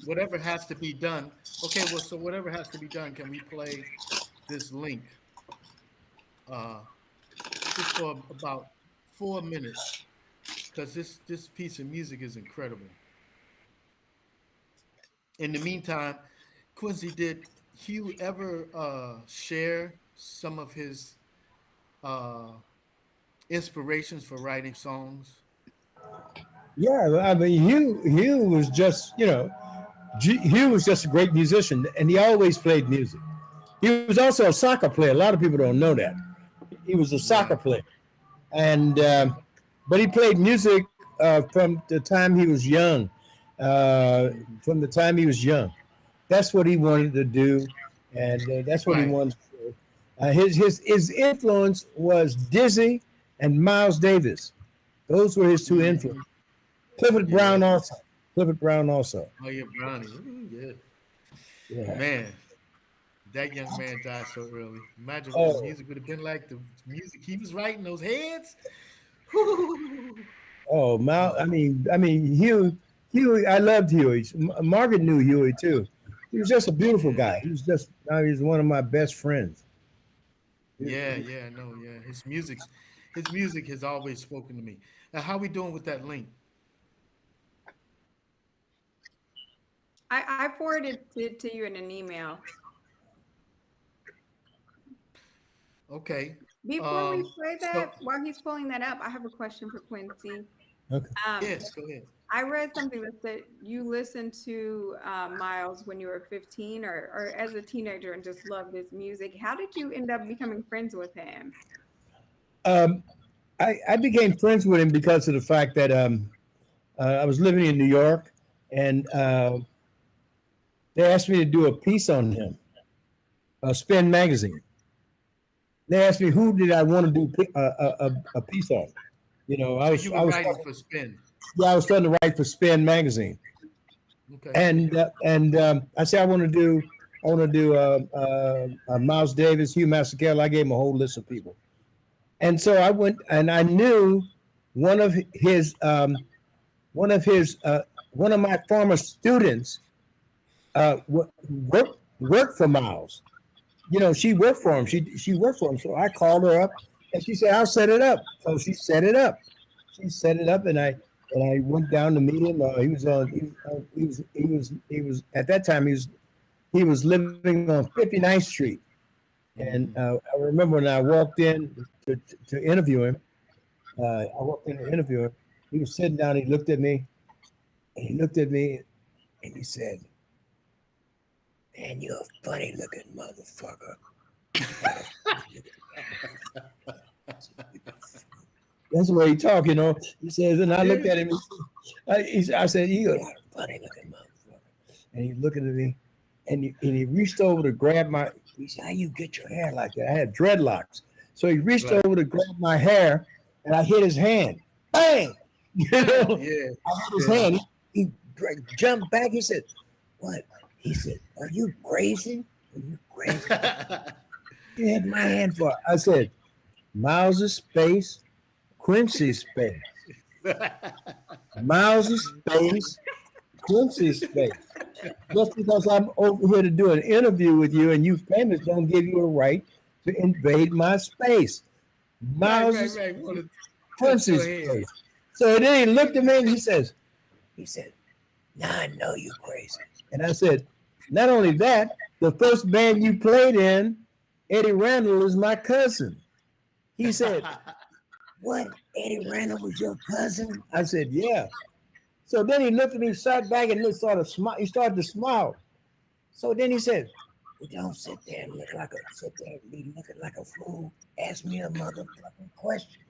Whatever has to be done. Okay, well, so whatever has to be done, can we play this link uh just for about 4 minutes? Because this piece of music is incredible. In the meantime, Quincy, did Hugh ever share some of his uh inspirations for writing songs? Yeah, I mean, Hugh was just, Hugh was just a great musician, and he always played music. He was also a soccer player. A lot of people don't know that. He was a soccer Right. player, and but he played music from the time he was young. Mhm. From the time he was young, that's what he wanted to do, and that's what he Right. wanted to do. His influence was Dizzy and Miles Davis. Those were his two Hmm. influences. Clifford Yeah. Brown also. Clifford Brown also. Oh yeah, Brownie. Ooh, yeah. Yeah. Man, that young man died so early. Imagine what his Oh, music would have been like. The music he was writing, those heads. Whew. oh, Mal. Oh, Huey. I loved Huey. Margaret knew Huey too. He was just a beautiful yeah. guy. He was one of my best friends. Yeah, yeah, I know, yeah. His music has always spoken to me. Now, how we doing with that link? I forwarded it to you in an email. Okay. Before we play So that, while he's pulling that up, I have a question for Quincy. Okay. Um, yes, go ahead. I read something that said you listened to Miles when you were 15 or as a teenager and just loved his music. How did you end up becoming friends with him? Um, I became friends with him because of the fact that I was living in New York, and they asked me to do a piece on him, Spin Magazine. They asked me who did I want to do a piece on. So you were writing for Spin. I was starting to write for Spin Magazine, Okay. and I said I want to do Miles Davis, Hugh Masekela. I gave him a whole list of people, and so I went and I knew one of his one of his one of my former students worked for Miles. She worked for him. She worked for him. So I called her up, and she said, "I'll set it up." So she set it up. She set it up, and I went down to meet him. He was at that time he was living on 59th Street, and Hmm. I remember when I walked in to interview him. I walked in to interview him. He was sitting down. He looked at me. And he looked at me, and he said, "Man, you're a funny looking motherfucker." That's the way he talk, He says, and I looked Yeah. at him. I said, "You're a funny looking motherfucker." And he's looking at me, he reached over to grab my. He said, "How you get your hair like that?" I had dreadlocks, so he reached Right. over to grab my hair, and I hit his hand. Bang! You know, Yeah. I hit his Yeah. hand. He jumped back. He said, "What?" He said, "Are you crazy? Are you crazy? You had my hand for?" I said, "Miles' space, Quincy's space, Miles' space, Quincy's space." Just because I'm over here to do an interview with you and you famous don't give you a right to invade my space. Miles' Right. Want to touch your Quincy's hair. space. So then he looked at me and he said, "Now I know you crazy." And I said, "Not only that, the first band you played in, Eddie Randall is my cousin." He said, "What? Eddie Randall was your cousin?" I said, "Yeah." So then he looked at me, sat back, and started smile. He started to smile. So then he said, "Well, don't sit there and be looking like a fool. Ask me a motherfucking question."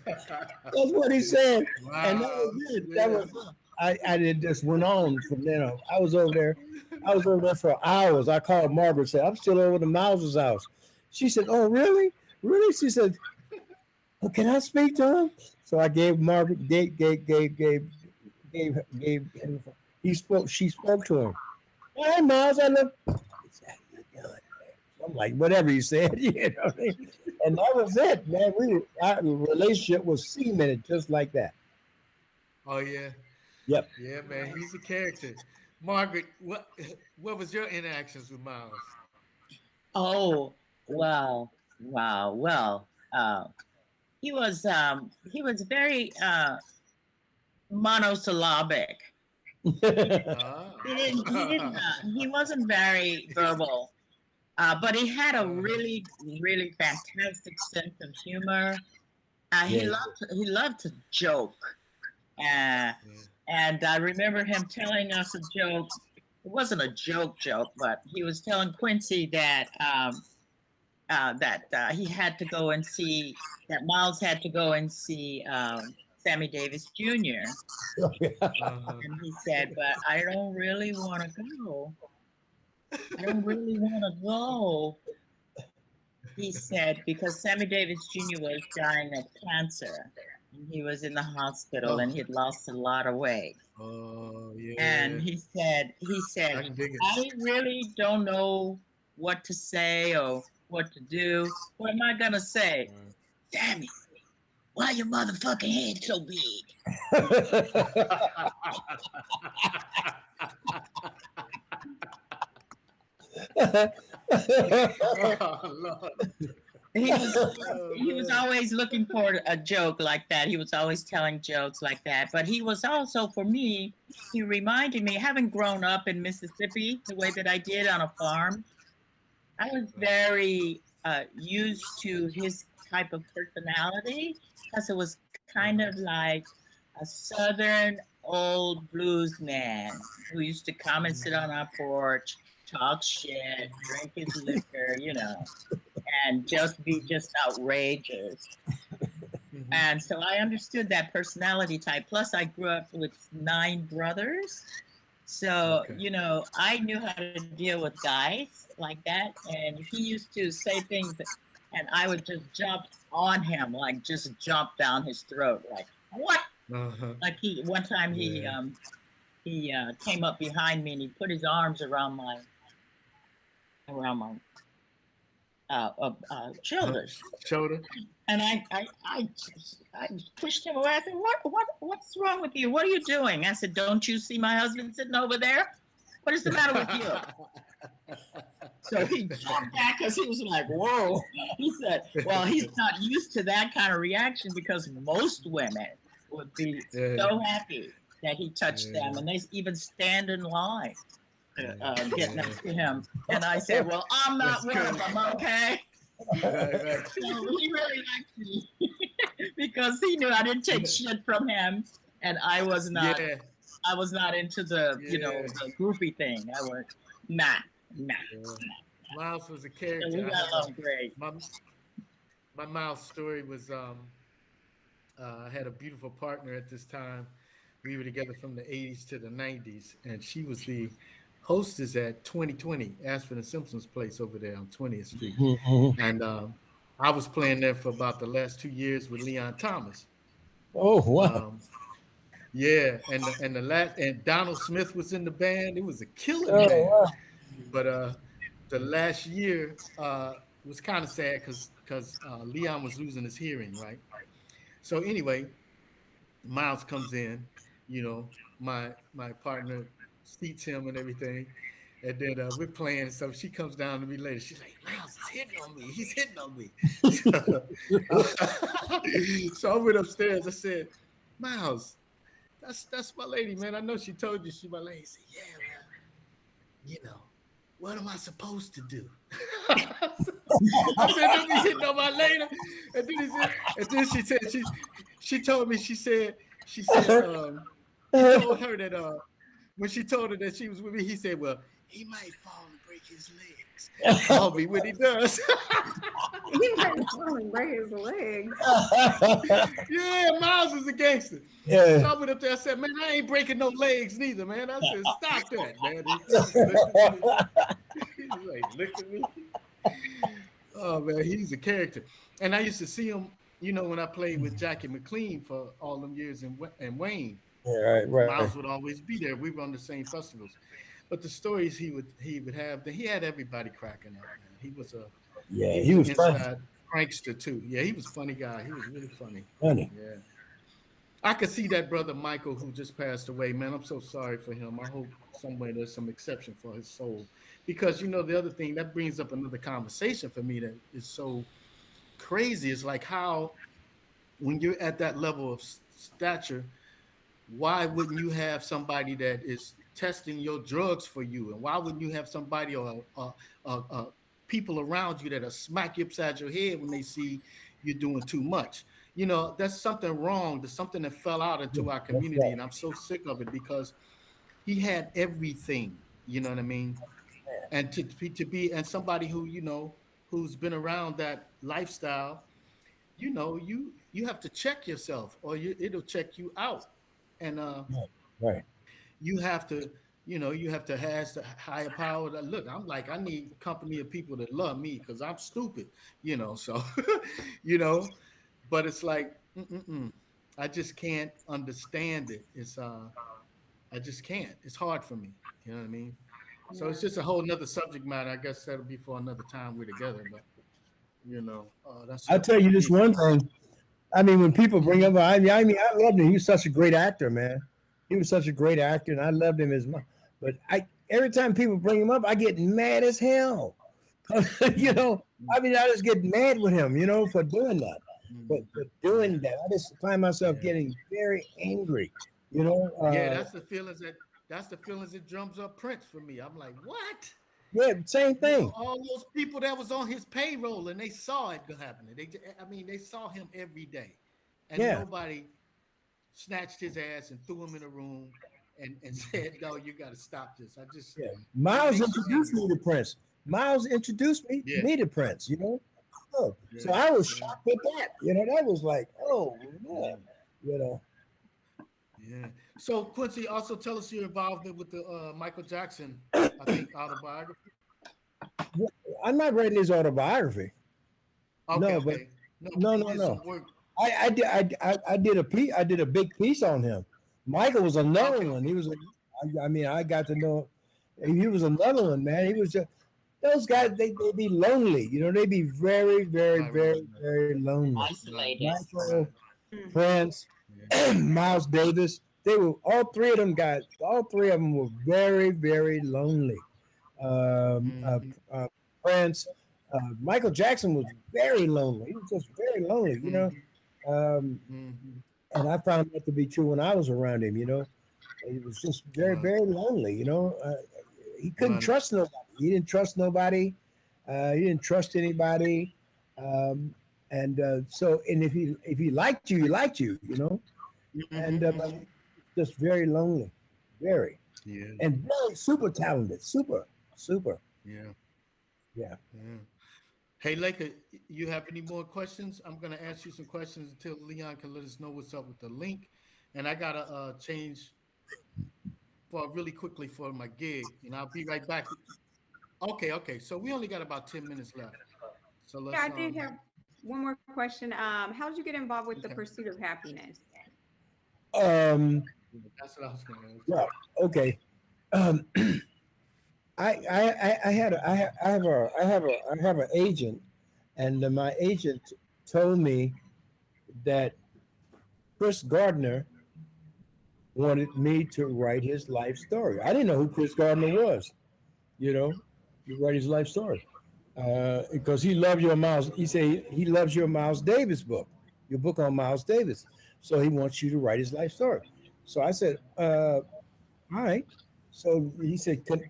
That's what he said. And that Wow. was it. That Yeah. was it. I did just went on from then on. I was over there. I was over there for hours. I called Margaret and said, "I'm still over to Mouse's house." She said, "Oh, really? Really?" She said, "Oh, can I speak to him?" So I gave Margaret, gave him, he spoke, she spoke to him. "Hey, Miles, I look." He said, "How you doing, man?" I'm like, whatever he said, you know what I mean? And that was it, man. Our relationship was cemented just like that. Oh yeah. Yep. Yeah, man. He's a character. Margaret, what was your interactions with Miles? Oh, wow, wow. Well, he was very monosyllabic. He Ah. wasn't very verbal, but he had a really, really fantastic sense of humor. Yeah. He loved to joke. Uh, Yeah. and I remember him telling us a joke. It wasn't a joke, but he was telling Quincy that he had to go and see that Miles had to go and see Sammy Davis Jr. Uh-huh. And he said, "But I don't really want to go. I don't really want to go." He said because Sammy Davis Jr. was dying of cancer. And he was in the hospital and Oh. he had lost a lot of weight. Oh And yeah. he said, I can dig it. "I really don't know what to say or what to do. What am I gonna say? Right. Sammy, why your motherfucking head so big?" Oh Lord. He was Oh he was man. always looking for a joke like that. He was always telling jokes like that. But he was also, for me, he reminded me, having grown up in Mississippi the way that I did on a farm, I was Right. very used to his type of personality because it was kind of Uh-huh. like a southern old blues man who used to come and sit on Mhm. our porch, talk shit, drink his liquor, and just be just outrageous. Mhm. And so I understood that personality type. Plus, I grew up with 9 brothers. So, Okay. I knew how to deal with guys like that. And he used to say things, and I would just jump on him, like just jump down his throat, like, "What?" Uh-huh. Like one time Yeah. he came up behind me and he put his arms around my Uh-huh. shoulders. Shoulder. And I pushed him away. I said, what's wrong with you? What are you doing?" I said, "Don't you see my husband sitting over there? What is the matter with you?" So he jumped back because he was like, "Whoa." He said, "Well, he's not used to that kind of reaction because most women would be Yeah. so happy that he touched them, Yeah. and they even stand in line to Yeah. get Yeah. next to him." And I said, "Well, I'm not That's one of good. them, okay?" Right. So he really liked me because he knew I didn't take Right. shit from him, and Yeah. I was not into the Yeah. the groupie thing. I was nah, nah. Yeah. Miles was a So character. we I got have a along great. my my Miles story was I had a beautiful partner at this time. We were together from the 80s to the 90s, and she was the hostess at 2020, Ashford and Simpson's place over there on 20th Street. Mhm. And I was playing there for about the last 2 years with Leon Thomas. Oh wow. Um, yeah, and the last and Donald Smith was in the band. It was a killer Oh band. wow. But the last year was kind of sad because Leon was losing his hearing, right? So anyway, Miles comes in, you know, my partner seats him and everything. And then we're playing. So she comes down to me later. She's like, Miles is hitting on me. He's hitting on me. So I went upstairs. I said, Miles, that's my lady, man. I know she told you she my lady. He said, yeah, well, you know, what am I supposed to do? I said, don't be hitting on my lady. And then he said, and then she said she told me, he told her that when she told her that she was with me, he said, well, he might fall and break his legs. Call me when he does. He might fall and break his legs. Yeah, Miles is a gangster. So Yeah. I went up there. I said, "Man, I ain't breaking no legs neither, man." I said, "Stop that, man." He just looked at me. He was like, looked at me. Oh man, he's a character. And I used to see him, you know, when I played with Jackie McLean for all them years in Wayne. Yeah, right, right. Miles would always be there. We were on the same festivals. But the stories he would have, he had everybody cracking up, man. Yeah, He he was an was funny. inside prankster too. Yeah, he was a funny guy. He was really funny. Funny. Yeah. I could see that brother Michael who just passed away, man. I'm so sorry for him. I hope somewhere there's some exception for his soul. Because you know, the other thing that brings up another conversation for me that is so crazy is like how when you're at that level of stature, why wouldn't you have somebody that is testing your drugs for you? And why wouldn't you have somebody or people around you that'll smack you upside your head when they see you're doing too much? You know, that's something wrong. There's something that fell out Yeah, into our that's community, right. and I'm so sick of it because he had everything. You know what I mean? And to be and somebody who who's been around that lifestyle, you have to check yourself, or it'll check you out. And Right, right. you have to you have to ask the higher power that, look, I'm like, I need company of people that love me because I'm stupid, so you know but it's like, mm-mm-mm. I just can't understand it. I just can't. It's hard for me. You know what I mean? So Yeah. it's just a whole nother subject matter. I guess that'll be for another time we're together. But that's I'll it tell for you this me. one thing. I mean, when people bring Hmm. up, I mean, I loved him. He was such a great actor, man. He was such a great actor, and I loved him as much. But every time people bring him up, I get mad as hell. you Hmm. know, I mean, I just get mad with him, for doing that. But Hmm. for Yeah. doing that, I just find myself Yeah. getting very angry. You know, Yeah, that's the feelings that drums up Prince for me. I'm like, what? yeah, same thing. All those people that was on his payroll and they saw it happening. I mean, they saw him every day, and Yeah, nobody snatched his ass and threw him in a room and said, "No, you got to stop this." yeah. It Miles makes you introduced angry. me to Prince. Miles introduced me Yeah, me to Prince. Oh, so yeah, I was yeah, shocked with that. That was like, oh man, yeah, you know. yeah. So Quincy, also tell us your involvement with the Michael Jackson, I think, autobiography. I'm not writing his autobiography. Okay, No, but okay. No, but no, you no, did no. some work. I did a piece. I did a big piece on him. Michael was another Okay, one. He was. I mean, I got to know. He was another one, man. He was just those guys. They be lonely. They be very, very, right, right, very, right, very lonely. right, Isolated. Michael, right. Hmm. Prince, Yeah. Miles Davis. They were all three of them guys. All three of them were very, very lonely. Um, uh, Mm-hmm. uh, Prince, Michael Jackson was very lonely. He was just very lonely. Mm-hmm. Um, Mm-hmm. and I found that to be true when I was around him. He was just very, Right, very lonely. He couldn't right, trust nobody. He didn't trust nobody. He didn't trust anybody. Um, and if he liked you, he liked you. mm-hmm, And mm-hmm. just very lonely, very, Yeah, and very super talented, super, super. yeah, Yeah. yeah. Hey, Laker, you have any more questions? I'm going to ask you some questions until Leon can let us know what's up with the link. and I gotta change for really quickly for my gig, and I'll be right back. Okay, okay. So we only got about 10 minutes left. So Yeah, let's I did have one more question. How did you get involved with the okay. pursuit of happiness? Um, Yeah, that's what I was gonna ask. well, okay. Um, I have an agent, and my agent told me that Chris Gardner wanted me to write his life story. I didn't know who Chris Gardner was, you know, to write his life story. Because he loved your Miles. He said he loves your Miles Davis book, your book on Miles Davis. So he wants you to write his life story. So I said, all right. So he said, can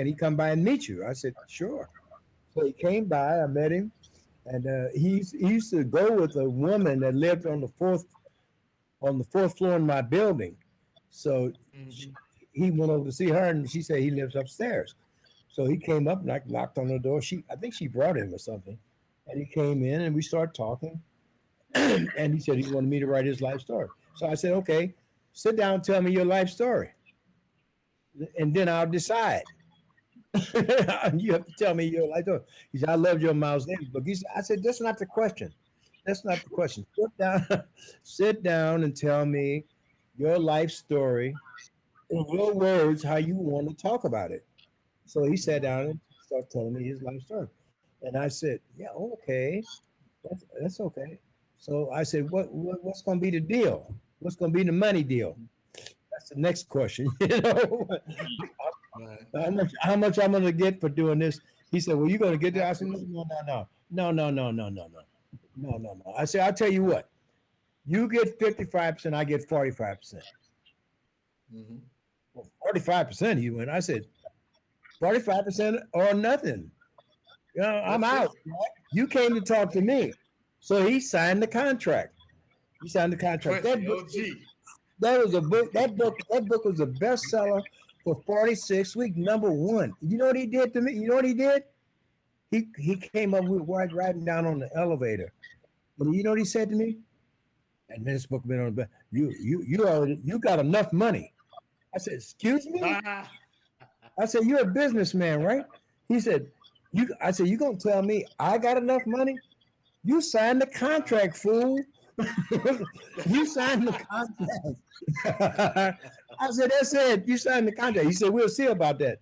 he come by and meet you? I said, sure. So he came by. I met him, and he used to go with a woman that lived on the fourth floor in my building. So Mm-hmm. he went over to see her, and she said he lives upstairs. So he came up and I knocked on the door. I think she brought him or something, and he came in and we started talking. And he said he wanted me to write his life story. So I said, okay, sit down, and tell me your life story, and then I'll decide. You have to tell me your life story. He said, I love your Miles Davis book. I said, that's not the question. That's not the question. Sit down, sit down, and tell me your life story in your words how you want to talk about it. So he sat down and started telling me his life story. And I said, yeah, okay, that's okay. So I said, what's going to be the deal? What's going to be the money deal? That's the next question. Right. How much I'm going to get for doing this? He said, well, you're going to get there. I said, Absolutely. no. I said, I'll tell you what. You get 55%, I get 45%. Mm-hmm. Well, 45%, he went. I said, 45% or nothing. You know, I'm That's it. out. Right? You came to talk to me. So he signed the contract. He signed the contract. Quincy, OG. That was a book. That book was a bestseller for 46 weeks, number one. You know what he did to me? You know what he did? He came up with riding down on the elevator. And you know what he said to me? And this book been on the you got enough money. I said, excuse me? Ah. I said, you're a businessman, right? He said, I said, you gonna tell me I got enough money? You signed the Wow. contract, fool. You signed the contract. I said, that's it. You signed the contract. He said, we'll see about that.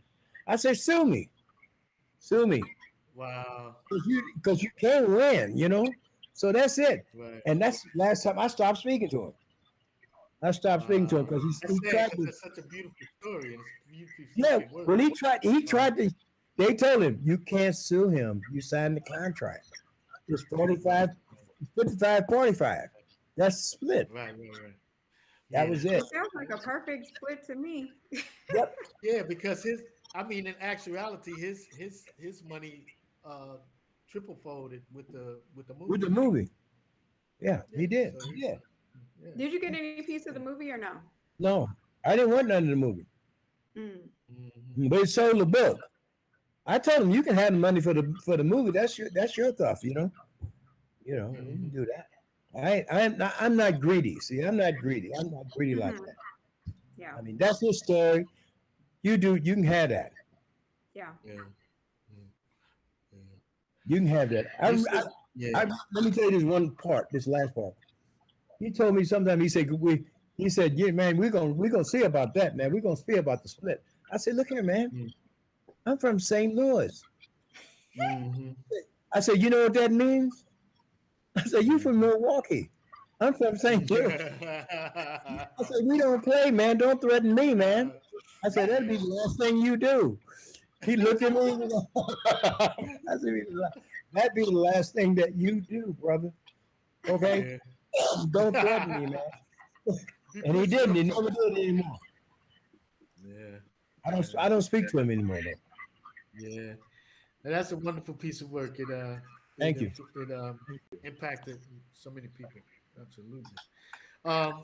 I said, sue me. Sue me. Wow. Because you can't win, you know? So that's it. Right. And that's last time I stopped speaking to him. I stopped speaking to him Wow. because That's he sad tried because to. it's such a beautiful story and it's beautifully Yeah, spoken well, word. he tried Um, to. They told him, you can't sue him. You signed the contract. It's right. 45, 55, 45. That's split. Right. That Yeah. was it. It sounds like a perfect split to me. Yep. Yeah, because I mean, in actuality, his money uh triple folded with the With the movie. movie. Yeah, Yeah. he did. So He did. yeah. Did you get any piece of the movie or no? No, I didn't want none of the movie. Mm. Mm-hmm. But it sold the book. I told him you can have the money for the movie. That's your stuff, you know. You Mm-hmm. can do that. I'm not greedy. See, I'm not greedy. I'm not greedy like Hmm. that. Yeah. I mean, that's his story. You can have that. Yeah. Yeah. Yeah. Yeah. You can have that. You said yeah. Let me tell you this one part, this last part. He told me sometime. He said, yeah, man, we're gonna see about that, man. We're gonna see about the split. I said, look here, man. I'm from St. Louis. Mm-hmm. I said, you know what that means? I said, you from Mm-hmm. Milwaukee. I'm from St. Louis. I uh, said, we don't play, man. Don't threaten me, man. I said, that'd be the last thing you do. He looked at me. I said, that'd be the last thing that you do, brother. Okay? yeah. Don't threaten me, man. Be And he pushing didn't. on He never somebody. did anymore. Yeah. I don't speak to him anymore, though. Yeah. And that's a wonderful piece of work. Thank you. It impacted so many people. Absolutely. Um,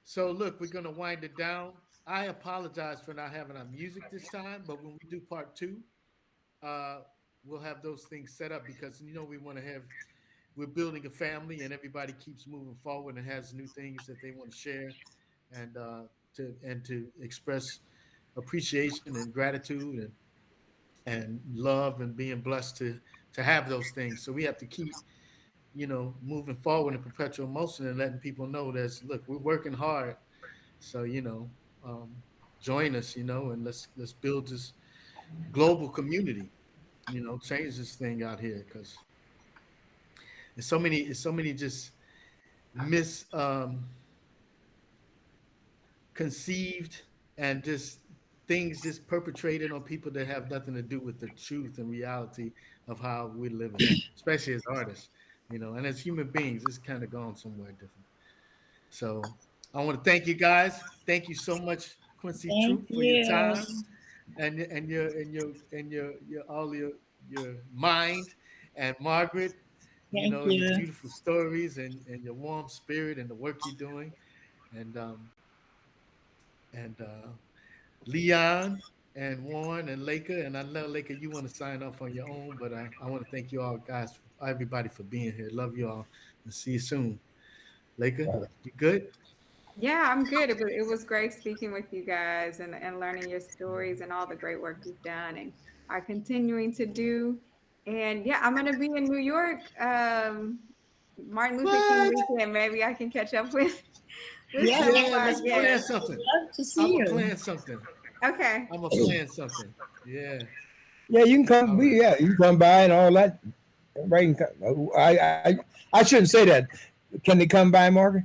so look, we're gonna wind it down. I apologize for not having our music this time, but when we do part two, uh, we'll have those things set up because we want to have we're building a family, and everybody keeps moving forward and has new things that they want to share, and to express appreciation and gratitude and love and being blessed to have those things. So we have to keep, moving forward in perpetual motion and letting people know that, look, we're working hard. So um, join us, and let's build this global community. Change this thing out here, because it's so many just misconceived and just things just perpetrated on people that have nothing to do with the truth and reality of how we're living, especially as artists, and as human beings. It's kind of gone somewhere different. So I want to thank you guys. Thank you so much, Quincy Thank Troop, for your you. time and your all your mind, and Margaret, Thank your you. beautiful stories and your warm spirit and the work you're doing, and Leon and Warren and Laker. And I know, Laker, you want to sign off on your own, but I want to thank you all guys, everybody, for being here. Love you all, and see you soon. Laker, you good? Yeah, I'm good. It was great speaking with you guys and learning your stories and all the great work you've done and are continuing to do. And yeah, I'm gonna be in New York, Martin Luther King What? weekend. Maybe I can catch up with Yeah, some of Yeah, our let's guests. plan something. love to see I'm gonna you. plan something. Okay. I'm gonna plan something. Yeah. Yeah, you can come. All right. Yeah, you can come by and all that. Everybody can come. I shouldn't say that. Can they come by, Margaret?